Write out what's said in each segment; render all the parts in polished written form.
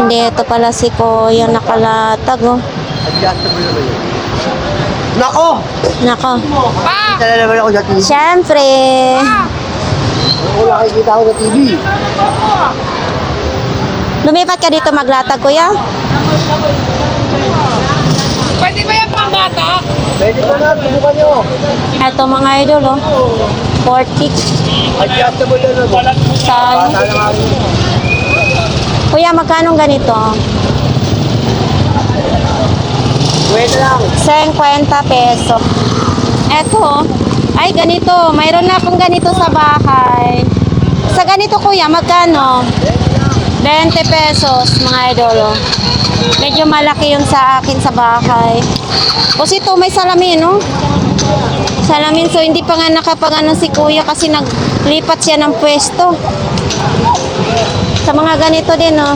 Dito pala si Kuya nakalatag, oh. Adjustable naman yun. Nako! Nako. Tala naman ako sa TV. Siyempre. Wala nakikita ako sa TV. Lumipat ka dito maglatag, Kuya? Pwede ba yan pang bata? Pwede ko na, pinukan nyo. Ito mga idol, oh. 40. Adjustable yan na. Saan? Bata lang ako. Kuya, magkano ganito? Pwede lang. 50 peso. Eto, ay ganito. Mayroon na akong ganito sa bahay. Sa ganito, Kuya, magkano? 20 pesos, mga idol. Medyo malaki yun sa akin sa bahay. Kasi ito may salamin, no? Salamin. So, hindi pa nga nakapag-ano si Kuya kasi naglipat siya ng pwesto. Sa mga ganito din, no?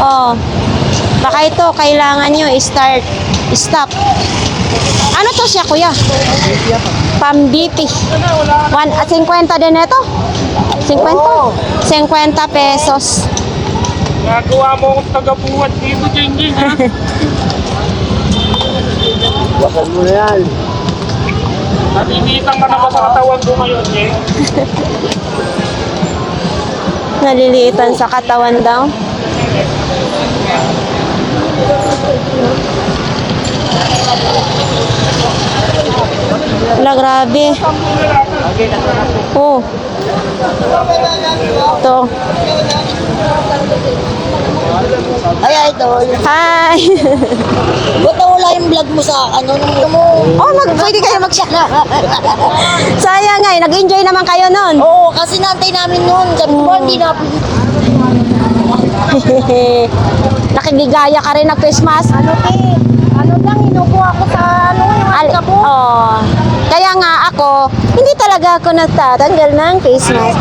Oh. Baka ito, kailangan nyo i-start. Stop. Ano to siya, Kuya? Pambipi. 50 din ito? 50? 50 pesos. Nagawa mo akong tagabuhat dito, Jing, ha? Wasan mo na yan. Natinitan ka na ba sa katawan ko ngayon, Jing? Naliliitan sa katawan daw. Wala, grabe. Oh. Ito. Ay, idol. Hi. Ba't wala yung vlog mo sa ano nung mo? Oh, pwede kayo Sayang nga, nag-enjoy naman kayo nun. Oo, kasi nantay namin noon. Sabi ko, hindi na. Nakigigaya ka rin ng Christmas. Ano lang, inupo ako sa yung alikabok. Oh. Kaya nga ako, hindi talaga ako nagtatanggal ng Christmas.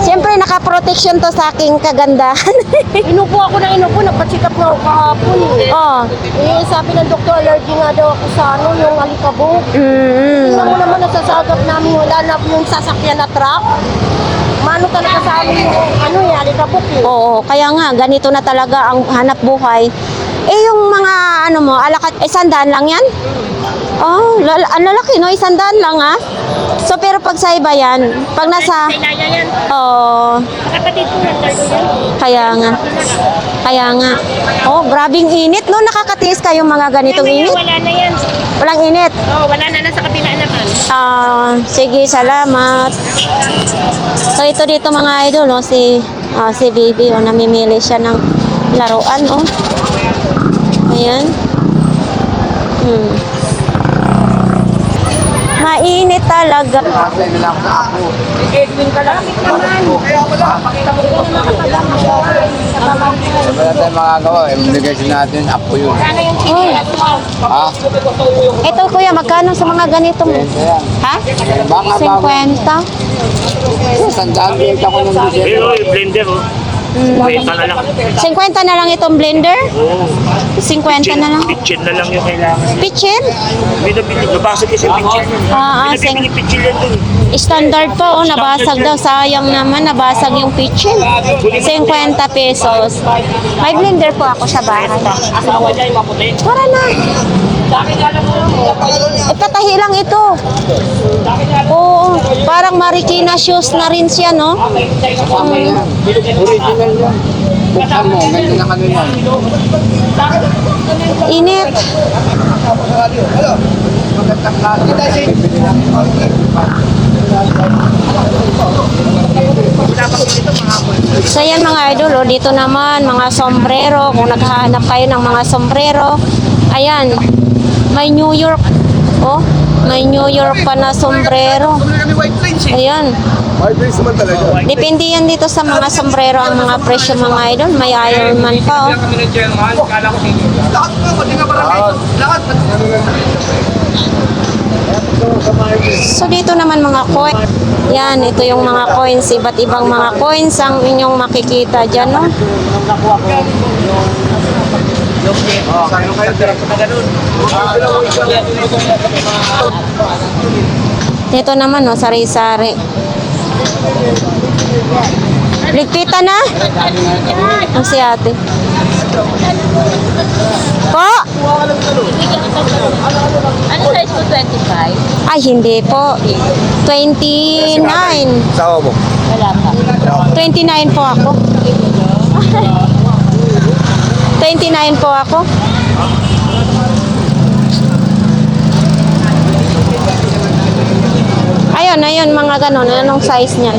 Siyempre, nakaprotection to sa aking kagandahan. Inupo ako na inupo, nagpa-check up nga ako kahapon. Oh. Eh, sabi ng doktor, allergy nga daw ako sa yung alikabok. Tingnan mo naman nasasagap namin, wala na yung sasakyan na truck. Mano talaga sa amin yung alikabok eh. Oo, kaya nga, ganito na talaga ang hanap buhay. Eh, yung mga, alakat, 100 lang yan? Oh, ang lalaki, no? 100 lang, ha? So, pero pag sa iba yan, pag nasa... Kailangan yan. Oh, Kapatid ko yan, tayo yan. kaya nga. Kaya nga. Oh, grabing init, no? Nakakatiis kayong mga ganitong init? Wala na yan. Walang init. Oo, wala na nasa kabila naman. Sige, salamat. So, ito dito mga idol, no? Si Baby, namimili siya ng laruan, oh. Ayan. Mainit talaga. Edwin ka lang. Wala tayong magagawa, obligation natin, apo yun. Oh. Ha? Ito kuya, magkano sa mga ganitong? Ayan. Ha? Baka 50? sandaan bigyan ako ng budget. Pero yung blender, oh. Benta na lang. 50 na lang itong blender? Oo. 50 na lang. Pitchin na lang yung kailangan. Pitchin? Binabili, nabasag kasi pitchin. Binabili pitchin yan dun. Standard po, oh, nabasag daw. Sayang naman, nabasag yung pitchin. 50 pesos. May blender po ako sa bahay. Asawa niya yung maputi. Tara na. Ipatahi lang ito. Oo, parang Marikina shoes na rin siya, no? Original yan. Buksan mo, may tinakano yan. Init. Magandang klase. Bibili lang. So yan mga idol, oh, dito naman mga sombrero. Kung naghahanap kayo ng mga sombrero, ayan, may New York. Oh, may New York pa na sombrero. Ayan. Depende yan dito sa mga sombrero ang mga presyo mga idol. May Ironman pa, oh. So dito naman mga coin. Yan, ito yung mga coins, iba't ibang mga coins ang inyong makikita dyan, no? Dito naman, no, sari-sari. Ligpitan na? Ang si ate. Po? Ano size mo, 25? Ay, hindi po. 29. Sawa mo. Wala pa. 29 po ako. 29 po ako. Ayun, mga ganon. Anong size niyan?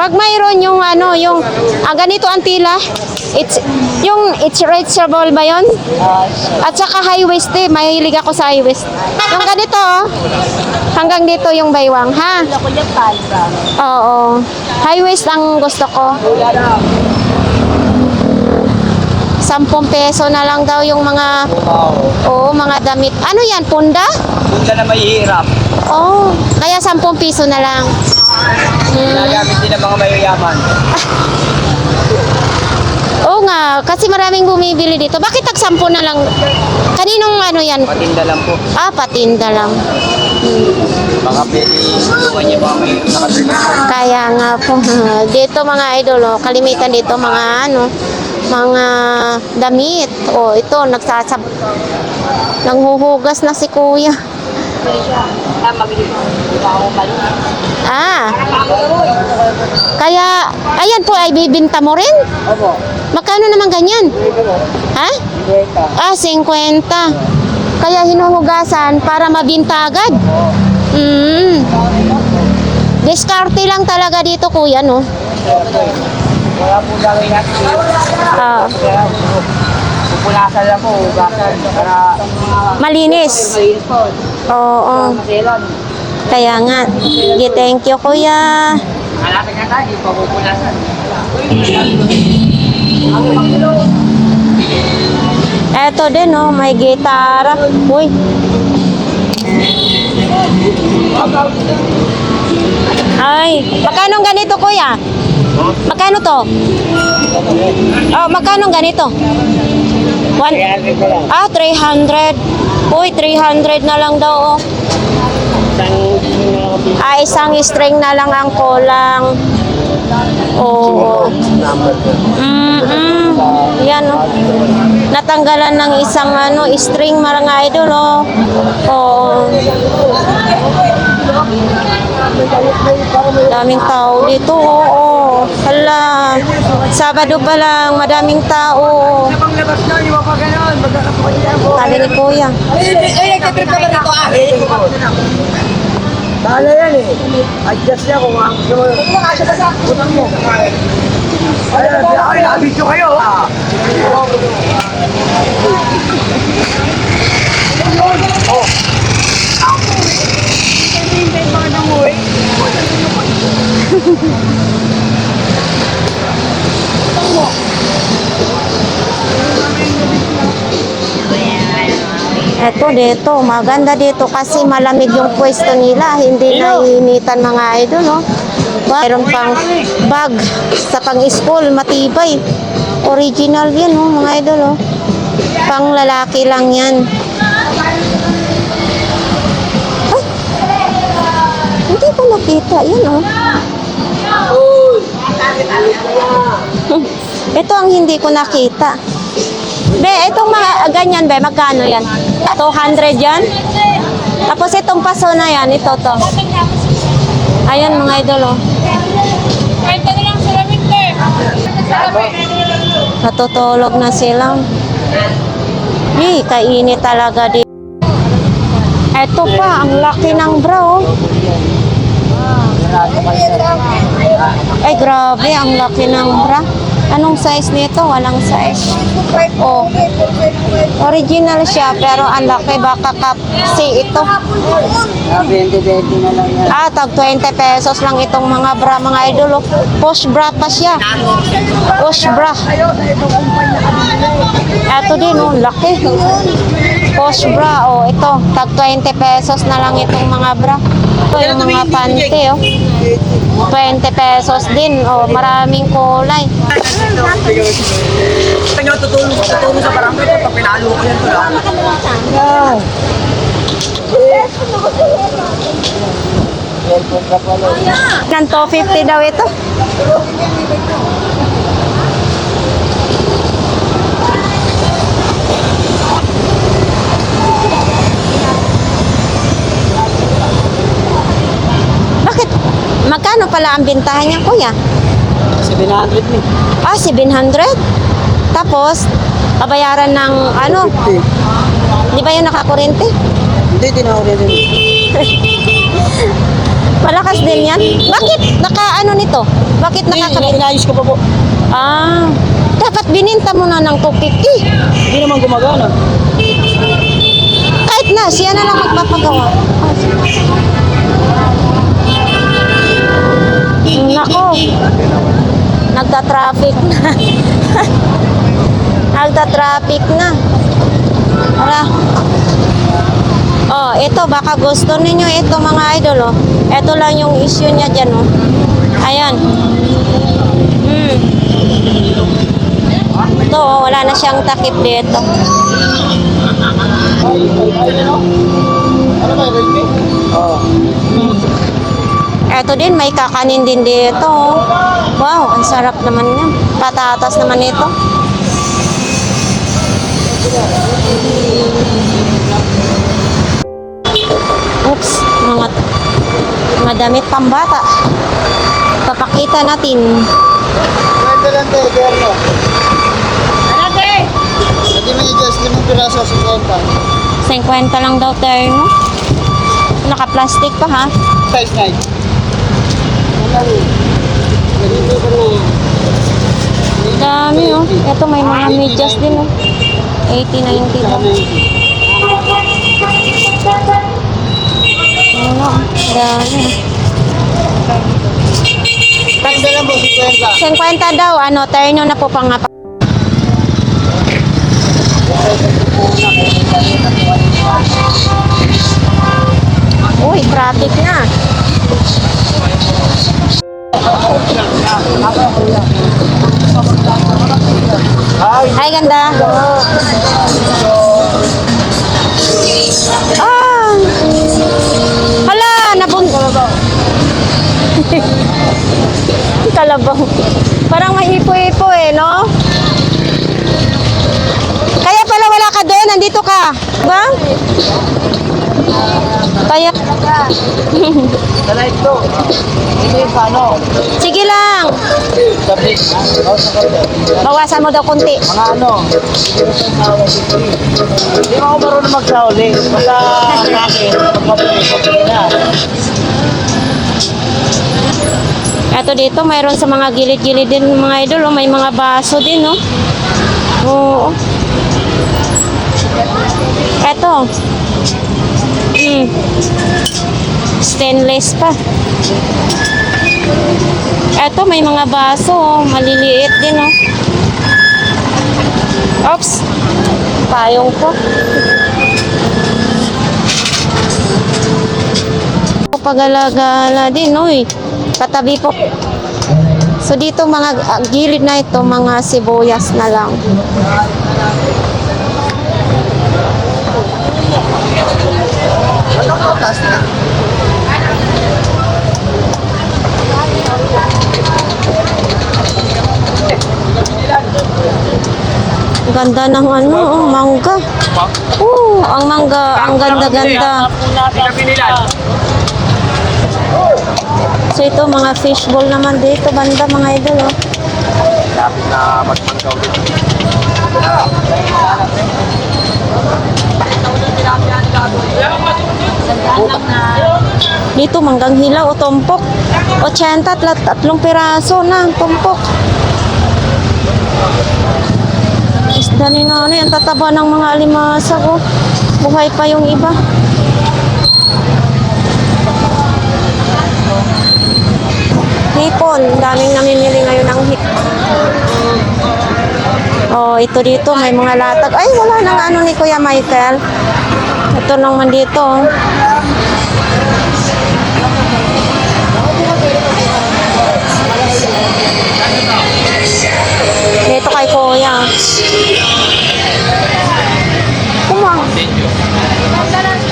Pag mayroon yung ganito ang tila, it's reachable ba yun? At saka high waist mahilig ako sa high waist. Yung ganito, hanggang dito yung baywang, ha? Ako yung palba. Oo. High waist ang gusto ko. 10 peso na lang daw yung mga, mga damit. Ano yan, punda? Doon ka na mahihirap. Oh, kaya 10 piso na lang. Nagamit din ng mga mayayaman. Oo nga, kasi maraming bumibili dito. Bakit tag 10 na lang? Kaninong yan? Patinda lang po. Patinda lang. Baka pwede tulungan niyo mga may nakatulungan. Kaya nga po, dito mga idol, kalimitan dito mga mga damit. Ito, nanghuhugas na si kuya. Kaya, ayan po, ay bibinta mo rin? Opo. Magkano naman ganyan? Ha? 50. Kaya hinuhugasan para mabinta agad? Diskarte lang talaga dito, kuya, no? Wala po gawin natin. Pupunasan lang po, hugasan. Para Malinis. malinis po. Oo. Maselan. Kaya nga. Thank you, kuya. Hanapin ka tayo, papupunasan. Eto din, may gitara. Uy. Ay, magkano ang ganito, kuya? Magkano to? Magkano ang ganito? 300. Uy, 300 na lang daw, isang string na lang ang kulang. Yan, natanggalan ng isang string, mga idol, daming tao dito, hala, Sabado pa lang, madaming tao. Panglabas na, iwan pa ganon. Magkakapagyan po. Sabi ni kuya. Nagtitrip ka ba rito, ate? Tala yan Adjust niya kung ang gusto mo. Utang mo. Ayan, nakabidyo kayo. Eto dito, maganda dito kasi malamig yung pwesto nila, hindi naiinitan mga idol, Mayroon pang bag sa pang-school, matibay. Original yan, mga idol, Pang lalaki lang yan. Ay! Hindi ko nakita, yan, Ito ang hindi ko nakita. Be, itong mga ganyan, be, magkano yan? 200 yan? Tapos itong paso na yan, ito to. Ayan mga idol, Natutulog na sila. Kainit talaga dito. Ito pa, ang laki ng bra, Ay, grabe, ang laki ng bra. Anong size nito? Walang size. Original siya, pero ang laki. Baka kasi ito. 20-20 na lang yan. Tag 20 pesos lang itong mga bra, mga idol. Push bra pa siya. Push bra. Ito din, laki. Push bra, ito. Tag 20 pesos na lang itong mga bra. Ito yung mga panty, 20 pesos din, maraming kulay. Gusto nyo tutulong sa barangay kapag pinalo ko yan. Ng 250 daw ito. Bakit? Magkano pala ang bintahan niya, kuya? 700 ni. Ah, 700? Tapos, babayaran ng ano? 50. Di ba yung nakakurente? Hindi, di na ako rin. Malakas din yan. Bakit naka-ano nito? Bakit nakaka... Inayos ko pa po. Ah, dapat bininta mo na ng 250. Hindi naman gumagana. Kahit na, siya na lang magpapagawa. Nako. Nagta-traffic na. Nagta-traffic na. Tara. Oh, ito baka gusto ninyo ito mga idol oh. Ito lang yung issue niya diyan oh. Ayan. Ito oh, wala na siyang takip dito. Ano ba yun? Oo. Ito din may kakanin din dito oh. Wow, ang sarap naman yan. Patatas naman ito. Oops, mga damit pambata. Papakita natin. Kwento lang tayo, Gerno. Hindi may adjust 5 piraso, 50. 50 lang daw terno. Naka-plastic pa ha. Size 9. Dami oh. Ito may mga medyas din oh. 80-90 lang. Ano, dami. Kwento lang po, 50. 50 daw, ano, terno na po pang Uy, traffic na. Hi, ganda. Ah! Hala, Kalabaw. Parang may ipo-ipo eh, no? Kaya pala wala ka doon, nandito ka. Ba? Kaya... Sana ito. Hindi paano. Sige lang. Sabi, Bawasan mo daw konti. mga ano. Hindi mo ako marunong magsauli. Basta namin, magpapili na. Eto dito, mayroon sa mga gilid-gilid din mga idol. Oh. May mga baso din, no? Oo. Eto. Stainless pa. Eto, may mga baso. Oh. Maliliit din, oh. Oops. Payong ko. Pagala-gala din, oy. Katabi po. So dito mga gilid na ito, mga sibuyas na lang. Ganda ng ano, oh, mangga. Ang mangga, ang ganda-ganda. So ito mga fishbowl naman dito banda mga idol oh. Lapit na magpanggaw dito. Dito manggang hilaw o tumpok. 80 tatlong piraso na tumpok. Isda ni nanay, ang tataba ng mga alimasag oh. Buhay pa yung iba. Hipon, daming namimili ngayon ng hipon. Oh, ito dito may mga latag. Ay, wala nang ano ni Kuya Michael. Ito naman dito. Dito kay Kuya. Kuma. 100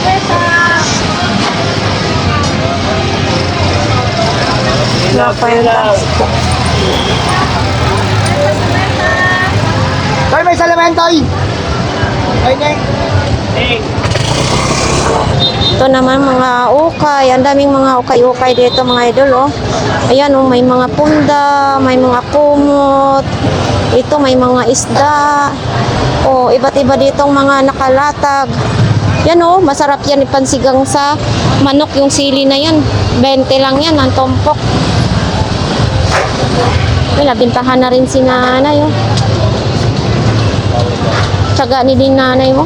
Mga kwenta. Toy, may salamin, Toy! Toy, Neng! Ito naman mga ukay. Ang daming mga ukay-ukay dito mga idol, oh. Ayan, oh, may mga punda, may mga kumot. Ito, may mga isda. Oh, iba't iba ditong mga nakalatag. Yan, oh, masarap yan ipansigang sa manok. Yung sili na yan, 20 lang yan, ang tumpok. Wala, bintahan na rin si nanay, oh. Tsaga ni din nanay mo.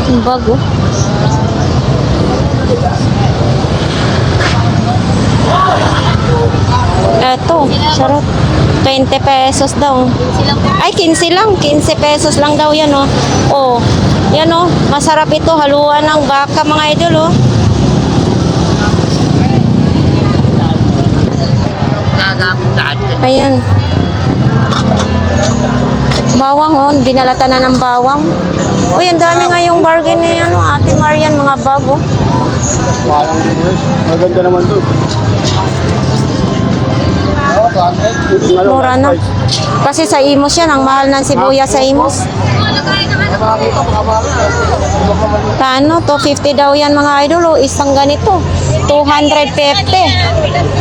Ang bago. Eto, sarap. 20 pesos daw. Ay, 15 lang. 15 pesos lang daw yan, oh. Oh, yan, oh. Masarap ito. Haluan ng baka, mga idol, oh. Ayan. Bawang, oh. Binalata na ng bawang. Uy, ang dami nga yung bargain na yan, oh. Ate Marian, mga bago. Parang maganda naman to. Mura na. Kasi sa Imos yan, ang mahal ng sibuyas sa Imos. Kano? 250 daw yan mga idol, oh. Isang ganito. 250.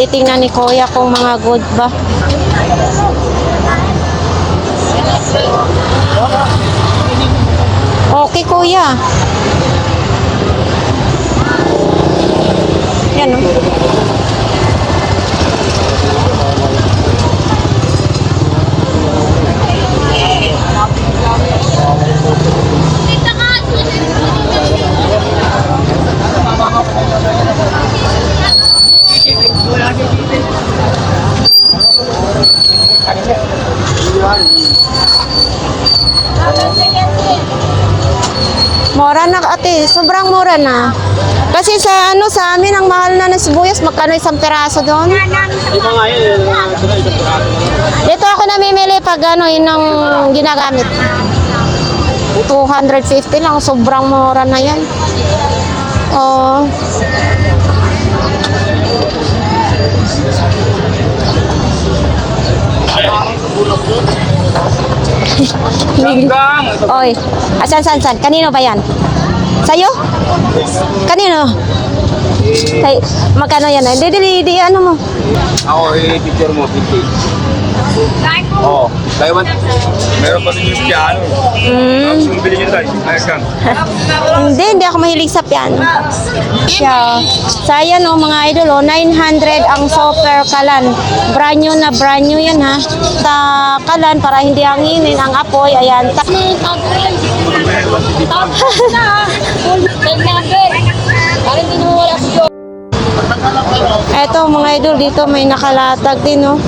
Titingnan ni Kuya kung mga good ba. Okay, Kuya. Yan, oh. Mura na ate, sobrang mura na. Kasi sa sa amin ang mahal na ng sibuyas, magkano isang peraso doon? Dito ako namimili pag yun ang ginagamit. 250 lang, sobrang mura na yan. Oh. Oy, san? Kanino ba yan? Sa'yo? Kanino? Kay, magkano yan? Di, ano mo? Ako, picture mo, 50. Oo. Taiwan. Meron pa rin yung piano. Gusto mong bilhin yun tayo. Ayos kang. Hindi ako mahilig sa piano. Siya. Sayang, oh, mga idol, oh, 900 ang super kalan. Brand new yan, ha. Sa kalan, para hindi hanginin ang apoy. Ayan. Eto, mga idol, dito may nakalatag din, oh.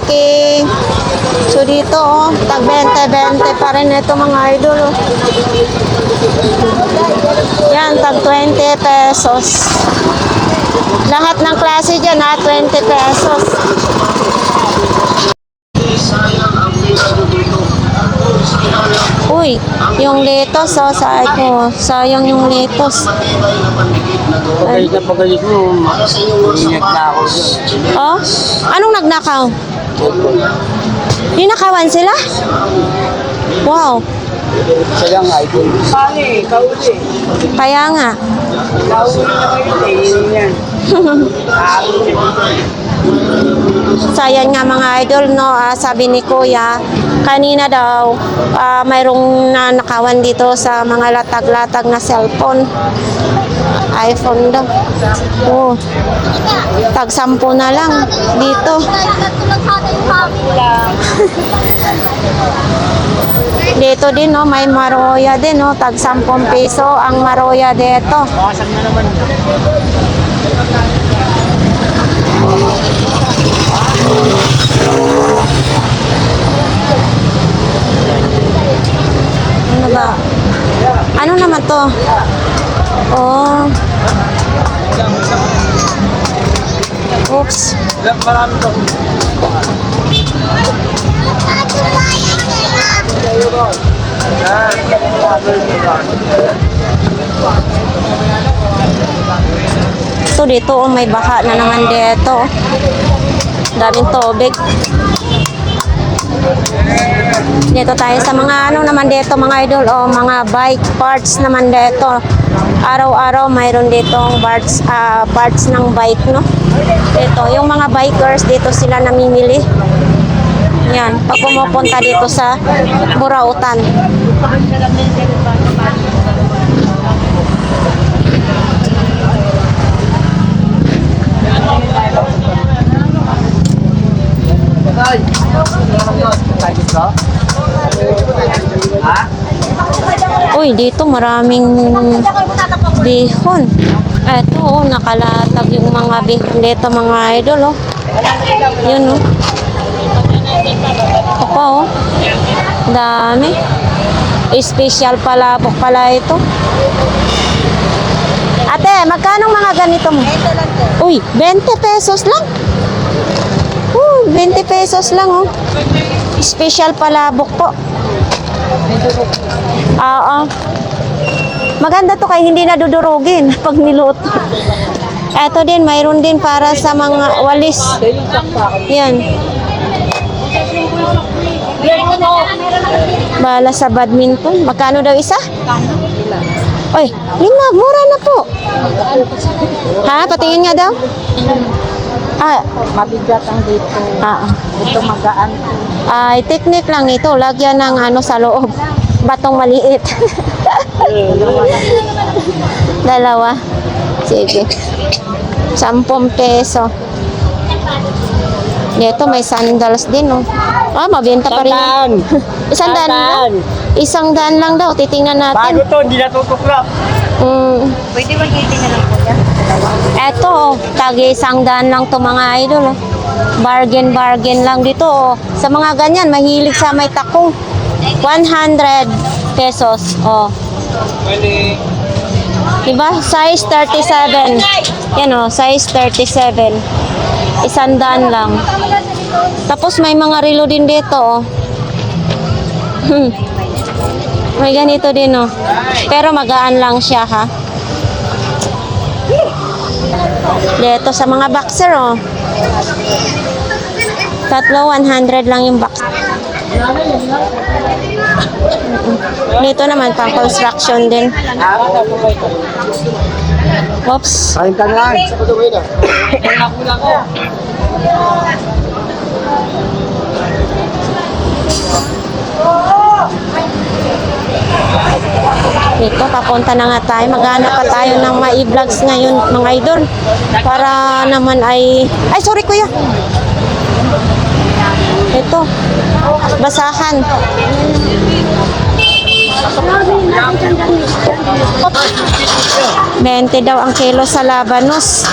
Okay. So dito, oh, tag 20 pa rin ito mga idol, oh. Yan, tag 20 pesos. Lahat ng klase dyan, ha, 20 pesos. Uy, yung lettuce, oh, sayang yung lettuce. Pagkalit na pagkalit mo, ingat na ako dyan. Oh, anong nagnakaw? Ninakawan sila? Wow, Sayang idol. Pali, kauli. kaya nga. Kauli na kayo, yun yan. Sayang nga mga idol, no, sabi ni Kuya, kanina daw, mayroong nanakawan dito sa mga latag-latag na cellphone. iPhone daw. Oh, tag 10 na lang dito. Dito din, no, may maroya din, no, tag 10 piso ang maroya dito. Bawasan na naman. Ano ba? Ano naman to? Oh. Oops. Marami to. So dito oh, may baha na naman dito. Daming tubig. Dito tayo sa mga ano naman dito mga idol o mga bike parts naman dito. Araw-araw mayroon ditong parts ng bike no. Dito yung mga bikers dito sila namimili. Yan, pag pumupunta dito sa Burautan. Uy, dito maraming bihon. Eto, oh, nakalatag yung mga bihon dito mga idol, oh. Yun, oh. Opo, oh. Dami. Special palabok pala ito. Ate, magkano mga ganito mo? Uy, 20 pesos lang. 20 pesos lang, oh. Special palabok po. Oo. Maganda to kaya hindi nadudurugin pag niluto. Eto din, mayroon din para sa mga walis. Yan. Bala sa badminton. Magkano daw isa? Oy, 5. Mura na po. Ha? Patingin nga daw. Mabigat ang dito. Ito magaan. Ay, technique lang ito. Lagyan ng ano sa loob. Batong maliit. Dalawa. Sige. 10 peso. Dito may sandals din, oh. Mabenta pa rin. Isang daan lang. Isang daan lang daw. Titingnan natin. Bago to, hindi natutuklap. Pwede ba titingnan lang po yan? Eto, oh, tagi 100 lang to mga idol. Oh. Bargain lang dito. Oh. Sa mga ganyan, mahilig sa may takong. 100 pesos. Oh. Diba? Size 37. Yan oh, size 37. 100 lang. Tapos may mga relo din dito. Oh. May ganito din oh. Pero magaan lang siya ha. Dito sa mga boxer oh. Tatlo 100 lang yung box. Dito naman pang construction din. Oops. Kain ka na. Dito, papunta na nga tayo. Maghanap pa tayo ng ma-vlogs ngayon, mga idol. Para naman ay... Ay, sorry kuya. Ito. Basahan. $20 daw ang kilo sa labanos.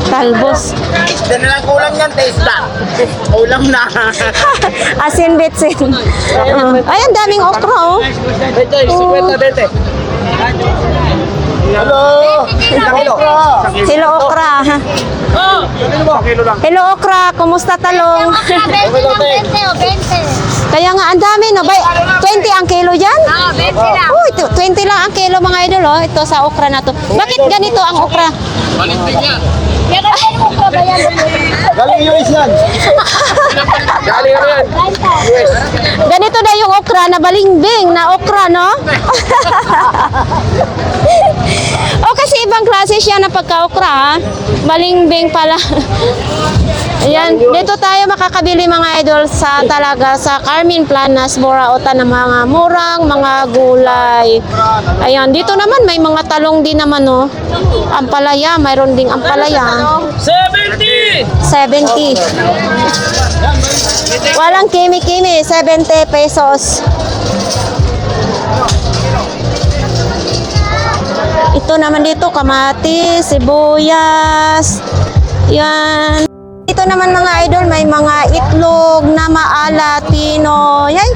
Talbos. Diyan na lang kulang yan, taste lang. Ulam na. Asin bitsin. Ay, ang daming okra, oh. Ito, 50 dete. Hello! Hello, okra. Kilo lang. Hello, okra. Kumusta talong? Kaya nga, ang dami, no? 20 ang kilo dyan? 20 lang. Uy, 20 lang ang kilo, mga idol, oh. Ito sa okra na to. Bakit ganito ang okra? Yan ang okra ba yan? Galing US yan. Galing yan. Ganito na yung okra na balingbing na okra, no? O kasi ibang klase siya na pagka-okra, ha? Balingbing pala. Ayan, dito tayo makakabili mga idol sa talaga sa Carmen Planas, Burautan ng mga murang mga gulay. Ayan, dito naman may mga talong din naman, no? Ampalaya, mayroon ding ampalaya. 70. Walang kimi-kimi, 70 pesos. Ito naman dito, kamatis, sibuyas. Yan. Dito naman mga idol, may mga itlog na maalat, Pinoy. Ay,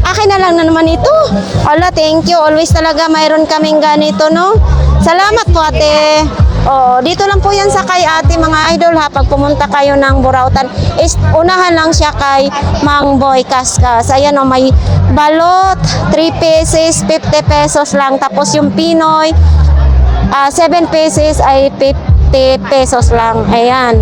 Akin na lang na naman ito. Ala, thank you. Always talaga mayroon kaming ganito, no? Salamat po, ate. Oh, dito lang po yan sa kay ate, mga idol, ha. Pag pumunta kayo ng Burautan, is unahan lang siya kay Mang Boy Kaskas. Ayan, oh, may balot, 3 pieces, 50 pesos lang. Tapos yung Pinoy, 7 pieces ay 50 pesos lang. Ayan.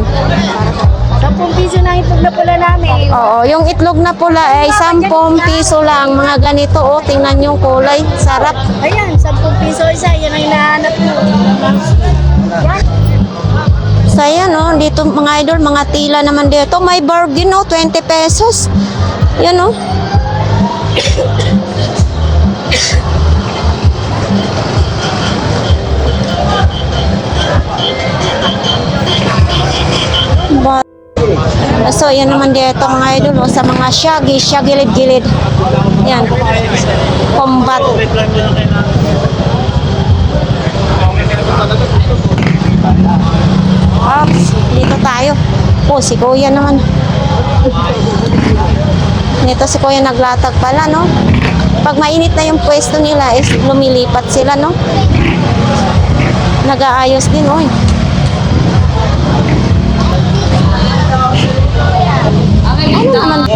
10 piso na itlog na pula namin. Oo, yung itlog na pula ay 10 piso lang. Mga ganito, oh, tingnan yung kulay. Sarap. Ayan, 10 piso isa. Yan ang hinahanap mo. Yan. So, ayan, oh, dito mga idol, mga tila naman dito. May bargain, oh, 20 pesos. Yan, oh. So, yan naman dito mga idol, oh, sa mga shaggy, siya gilid-gilid. Yan. Combat. Ops, dito tayo. Oh, si Kuya naman. Dito si Kuya naglatag pala, no? Pag mainit na yung pwesto nila, is lumilipat sila, no? Nag-aayos din, oh. Ano naman?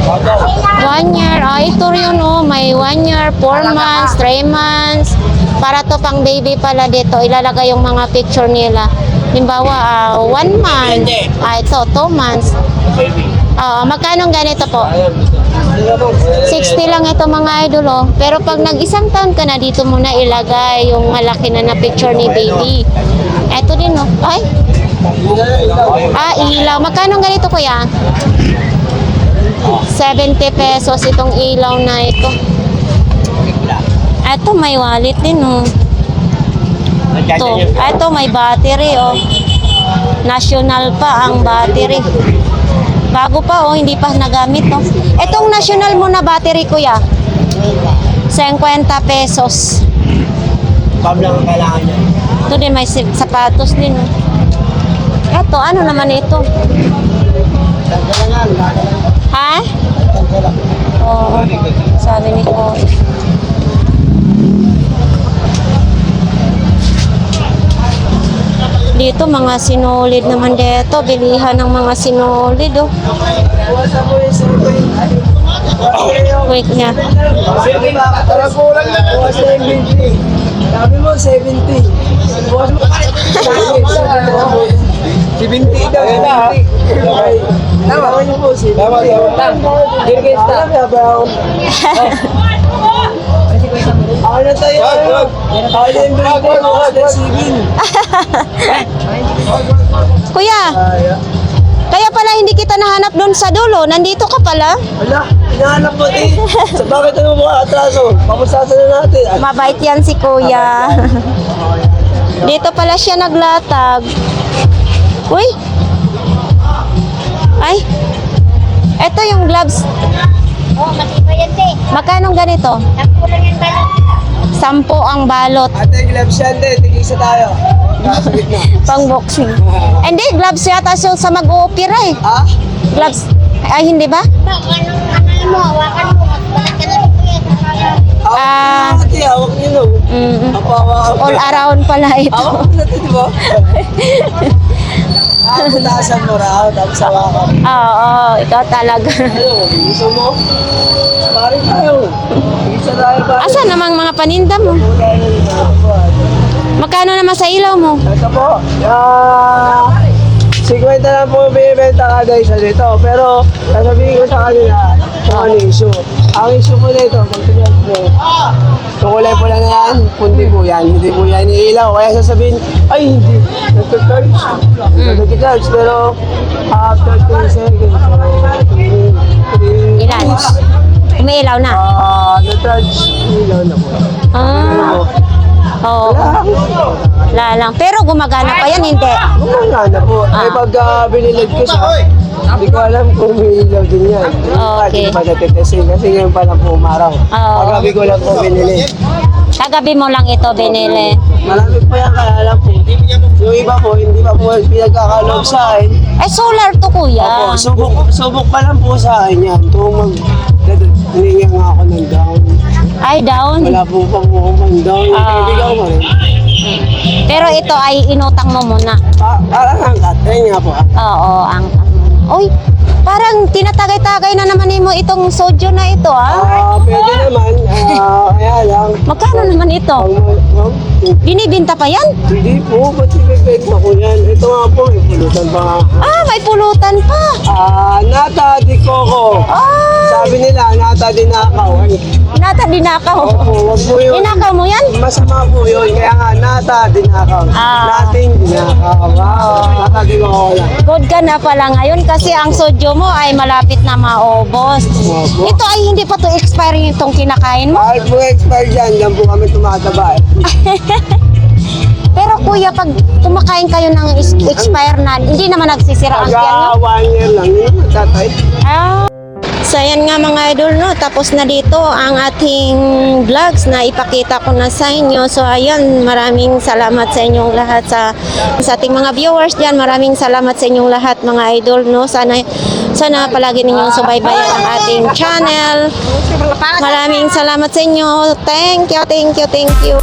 1 year. Ito yun, oh. May 1 year, 4 months, 3 months. Para to pang baby pala dito. Ilalagay yung mga picture nila. Halimbawa, 1 month. Ito, 2 months. Magkano ganito po? 60 lang ito mga idol, oh. Pero pag nag-isang taon ka na, dito muna ilagay yung malaki na picture ni baby. Ito din, oh. Ay. Ilaw. Magkano ganito, kuya? 70 pesos itong ilaw na ito. Ito may wallet din, oh. Ito may battery, oh. National pa ang battery. Bago pa, oh, hindi pa nagamit, oh. Itong national mo na battery, kuya. 50 pesos. Pam lang ang kailangan niya. Ito din may sapatos din, oh. Ito, ano naman ito? Ha? Oo, sabi ni ko. Dito mga sinulid naman dito, bilihan ng mga sinulid, oh. Wait niya. Sabi mo, 70. 70 daw. Tama niyo po, 70. Tama, brown. Ako na tayo. Ako na yung break mo. Kuya, kaya pala hindi kita nahanap doon sa dulo. Nandito ka pala. Wala, hinahanap mo din. So, bakit ano mga atraso? Pamusasan na natin. Mabait yan si kuya. Dito pala siya naglatag. Uy. Ay. Ito yung gloves. Oh, matibay yan, te. Magkano ganito? 10 lang yan ba? 10 ang balot. Ate, gloves yan din. Tigisa tayo. Nasa gitna. Pang boxing. Hindi, gloves yata siya sa mag-oopera, eh. Ha? Gloves. Ay, hindi ba? Anong mo, hawakan mo. Magpalat ka na dito yan. Hawak mo ate, hawak niyo no. Hawakan All around pala ito. Hawak mo natin, di ba? Putasan mo raw, tapos hawakan. Oo, ikaw talaga. Ano, gusto mo? Pare tayo. Isa tayo pare. Asan namang mga paninda mo? Magkano naman sa ilaw mo? Ito po, 50 lang po binibenta kada isa dito. Pero, sasabihin ko sa kanila kung ano yung issue. Ang issue po nito, kung tingnan po, kung kulay po lang yan, pundi po yan. Hindi po yan iilaw. Kaya sasabihin, ay hindi, nagka-charge. Nagka-charge, pero after 10 seconds, Ilan? Umiilaw na? nag-charge, ilaw na po. Oo. Wala lang. Pero gumagana pa yan, hindi. Gumagana po. Eh pag binilad ko siya, hindi ko alam kung may ilaw din yan. Okay. Hindi pa natitesting kasi ngayon pa lang po umaraw. Oo. Paggabi ko lang po binili. Kagabi mo lang ito binili. Malamig pa yan kaya alam po. Yung iba po, hindi pa po pinagkakalog sa akin. Ay, solar to kuya. Opo, subok pa lang po sa akin yan. Hininga nga ako ng down. Ay, down. Wala po pang mukhang down. Kaibigan ko rin. Pero ito ay inutang mo muna. Parang hangkat. Ayun nga po. Oo, ang... Uy, parang tinatagay-tagay na naman mo itong soju na ito, Pwede naman. Kaya lang. Magkano naman ito? Binibinta pa yan? Hindi po. Ba't ibibigma ko yan? Ito nga po. May pulutan pa nga. May pulutan pa. Nata di Coco. Sabi nila, nata di nakaw. Nata dinakaw. Opo, wag po yun. Dinakaw mo yan? Masama po yun. Kaya nga, nata di nakaw. Nating di nakaw. Nata di Coco lang. Good ka na pala ngayon kasi ang soju mo ay malapit na maubos. Opo. Ito ay hindi pa to expiring itong kinakain mo. Mahal po expire dyan. Diyan po kami tumataba. Pero kuya, pag kumakain kayo ng expire na, hindi naman nagsisira ang tiyan nyo? 1 year lang. Yun naman, tatay. So ayan nga mga idol, no, tapos na dito ang ating vlogs na ipakita ko na sa inyo. So ayan, maraming salamat sa inyong lahat sa ating mga viewers diyan. Maraming salamat sa inyong lahat mga idol, no. Sana palagi ninyong subaybayan ang ating channel. Maraming salamat sa inyo. Thank you.